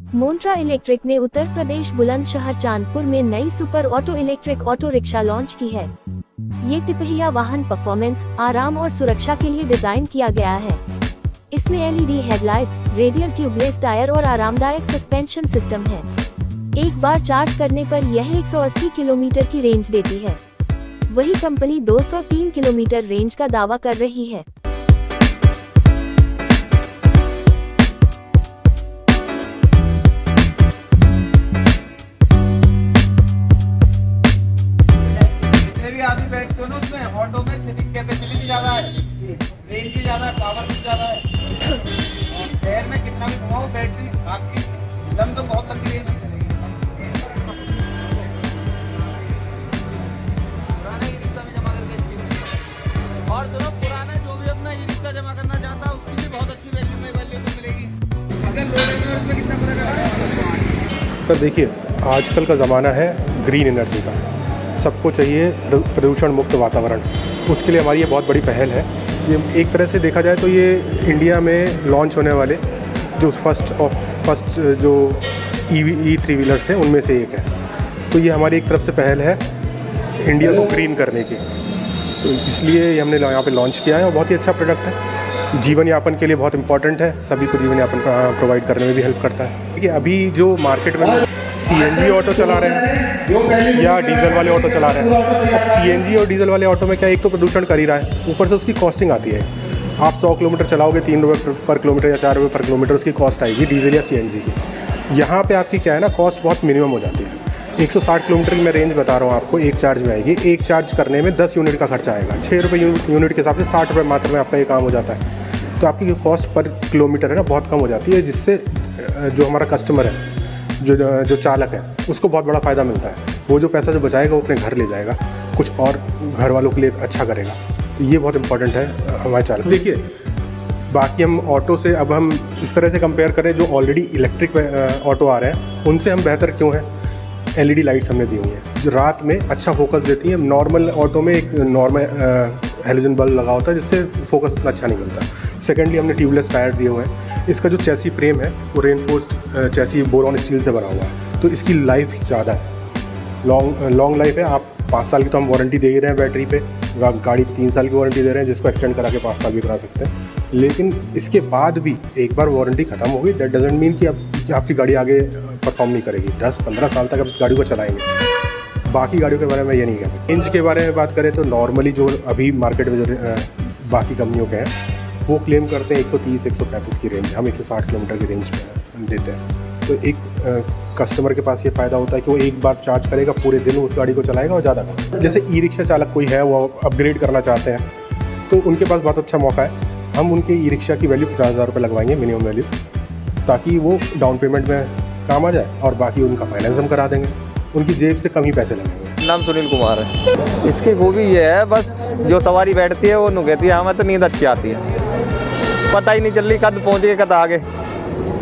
मोन्ट्रा electric ने उत्तर प्रदेश बुलंदशहर चांदपुर में नई super auto electric auto rickshaw launch की है। ये तिपहिया वाहन परफॉर्मेंस, आराम और सुरक्षा के लिए डिजाइन किया गया है। इसमें LED headlights, radial tubeless tyre और आरामदायक सस्पेंशन सिस्टम है। एक बार चार्ज करने पर यह 180 किलोमीटर की रेंज देती है। वही कंपनी 203 किलोमीटर रेंज का दावा कर रही है। आदमी बैठते हो ना उसमें ऑटो में सीटिंग कैपेसिटी भी ज़्यादा है, रेंज भी ज़्यादा है, पावर भी ज़्यादा है और शहर में कितना भी घुमाओ बैटरी आपकी दम तो बहुत लंबी रेंज की चलेगी। पुराना ई रिक्शा में जमा करके और सुनो, पुराना जो भी अपना ई रिक्शा जमा करना चाहता है उसकी भी बहुत अच्छी वैल्यू तो मिलेगी। अगर उसमें कितना फर्क है? तो देखिए, आजकल का ज़माना है ग्रीन एनर्जी का, सबको चाहिए प्रदूषण मुक्त वातावरण। उसके लिए हमारी ये बहुत बड़ी पहल है। ये एक तरह से देखा जाए तो ये इंडिया में लॉन्च होने वाले जो फर्स्ट जो ई थ्री व्हीलर्स थे उनमें से एक है। तो ये हमारी एक तरफ से पहल है इंडिया को ग्रीन करने की, तो इसलिए ये हमने यहाँ पे लॉन्च किया है और बहुत ही अच्छा प्रोडक्ट है। जीवन यापन के लिए बहुत इंपॉर्टेंट है, सभी को जीवन यापन प्रोवाइड करने में भी हेल्प करता है। देखिए, अभी जो मार्केट में सीएनजी ऑटो चला रहे हैं या डीजल वाले ऑटो चला रहे हैं, अब सीएनजी और डीजल वाले ऑटो में क्या, एक तो प्रदूषण कर ही रहा है, ऊपर से उसकी कॉस्टिंग आती है। आप 100 किलोमीटर चलाओगे 3 रुपये पर किलोमीटर या 4 रुपये पर किलोमीटर उसकी कॉस्ट आएगी डीजल या सीएनजी की। यहाँ पे आपकी क्या है ना, कॉस्ट बहुत मिनिमम हो जाती है। 160 किलोमीटर की मैं रेंज बता रहा हूँ आपको, एक चार्ज में आएगी। एक चार्ज करने में 10 यूनिट का खर्चा आएगा। 6 रुपये यूनिट के हिसाब से 60 रुपये मात्र में आपका ये काम हो जाता है। तो आपकी जो कॉस्ट पर किलोमीटर है ना बहुत कम हो जाती है, जिससे जो हमारा कस्टमर है, जो चालक है, उसको बहुत बड़ा फ़ायदा मिलता है। वो जो पैसा जो बचाएगा वो अपने घर ले जाएगा, कुछ और घर वालों के लिए अच्छा करेगा। तो ये बहुत इंपॉर्टेंट है हमारे चालक। देखिए, बाकी हम ऑटो से अब हम इस तरह से कंपेयर करें, जो ऑलरेडी इलेक्ट्रिक ऑटो आ रहे हैं उनसे हम बेहतर क्यों हैं? एलईडी लाइट्स हमने दी हुई हैं जो रात में अच्छा फोकस देती हैं। नॉर्मल ऑटो में एक नॉर्मल हेलोजन बल्ब लगा होता है जिससे फोकस उतना अच्छा नहीं मिलता। सेकेंडली, हमने ट्यूबलेस टायर दिए हुए हैं। इसका जो चैसी फ्रेम है वो रेनफोर्स्ड चैसी बोरॉन स्टील से बना हुआ है, तो इसकी लाइफ ज़्यादा है, लॉन्ग लाइफ है। आप 5 साल की तो हम वारंटी दे ही रहे हैं बैटरी पे, गाड़ी 3 साल की वारंटी दे रहे हैं, जिसको एक्सटेंड करा के 5 साल भी करा सकते हैं। लेकिन इसके बाद भी एक बार वारंटी ख़त्म हो गई, दैट डजंट मीन कि आपकी गाड़ी आगे परफॉर्म नहीं करेगी। 10-15 साल तक आप इस गाड़ी को चलाएंगे। बाकी गाड़ियों के बारे में ये नहीं कह सकते। रेंज के बारे में बात करें तो नॉर्मली जो अभी मार्केट में जो बाकी कंपनियों के हैं वो क्लेम करते हैं 130-135 की रेंज, हम 160 किलोमीटर की रेंज पे देते हैं। तो एक कस्टमर के पास ये फ़ायदा होता है कि वो एक बार चार्ज करेगा, पूरे दिन उस गाड़ी को चलाएगा और ज़्यादा कम। जैसे ई रिक्शा चालक कोई है, वो अपग्रेड करना चाहते हैं, तो उनके पास बहुत अच्छा मौका है। हम उनके ई रिक्शा की वैल्यू 50,000 रुपये लगवाएंगे मिनिमम वैल्यू, ताकि वो डाउन पेमेंट में काम आ जाए और बाकी उनका फाइनेंस हम करा देंगे। उनकी जेब से कम ही पैसे लगेंगे। नाम सुनील कुमार है। इसकी खूबी ये है, बस जो सवारी बैठती है वो कहती है हमें तो नींद अच्छी आती है, पता ही नहीं चल रही कद पहुँच गए कद आगे,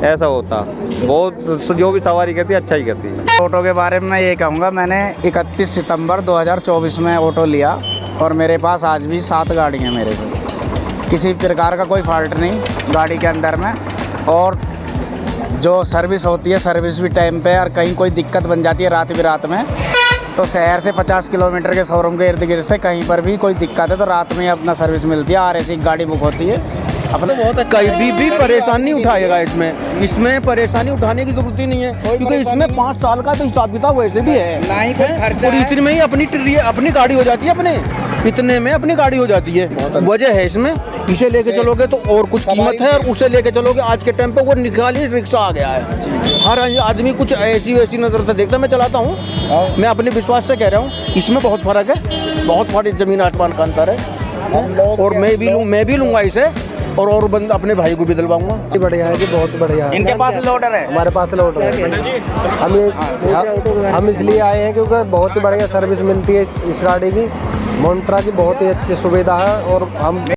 ऐसा होता। बहुत जो भी सवारी कहती है अच्छा ही कहती है। ऑटो के बारे में मैं ये कहूँगा, मैंने 31 सितंबर 2024 में ऑटो लिया और मेरे पास आज भी 7 गाड़ियाँ मेरे को, किसी प्रकार का कोई फॉल्ट नहीं गाड़ी के अंदर में। और जो सर्विस होती है, सर्विस भी टाइम पे, और कहीं कोई दिक्कत बन जाती है रात बिरात में, तो शहर से 50 किलोमीटर के शोरूम के इर्द गिर्द से कहीं पर भी कोई दिक्कत है तो रात में अपना सर्विस मिलती है। RAC की गाड़ी बुक होती है अपने। कहीं भी परेशानी उठाएगा। इसमें परेशानी उठाने की जरूरत ही नहीं है, क्योंकि इसमें 5 साल का तो हिसाब किताब वैसे भी है, ना ही कोई खर्चा और इतने में ही अपनी गाड़ी हो जाती है, इतने में अपनी गाड़ी हो जाती है। वजह है इसमें, इसे लेके चलोगे तो और कुछ कीमत है, और उसे लेके चलोगे आज के टाइम पे वो निकाली रिक्शा आ गया है। हर आदमी कुछ ऐसी वैसी नजर से देखता। मैं चलाता हूँ, मैं अपने विश्वास से कह रहा हूँ, इसमें बहुत फर्क है, बहुत बड़ी जमीन आसमान का अंतर है। और मैं भी लूँगा इसे, और बंद अपने भाई को भी दिलवाऊंगा। बढ़िया है जी, बहुत बढ़िया है। इनके पास लोडर है, हमारे पास लोडर है। हम इसलिए आए हैं क्योंकि बहुत ही बढ़िया सर्विस मिलती है इस गाड़ी की। मोन्ट्रा की बहुत ही अच्छी सुविधा है और हम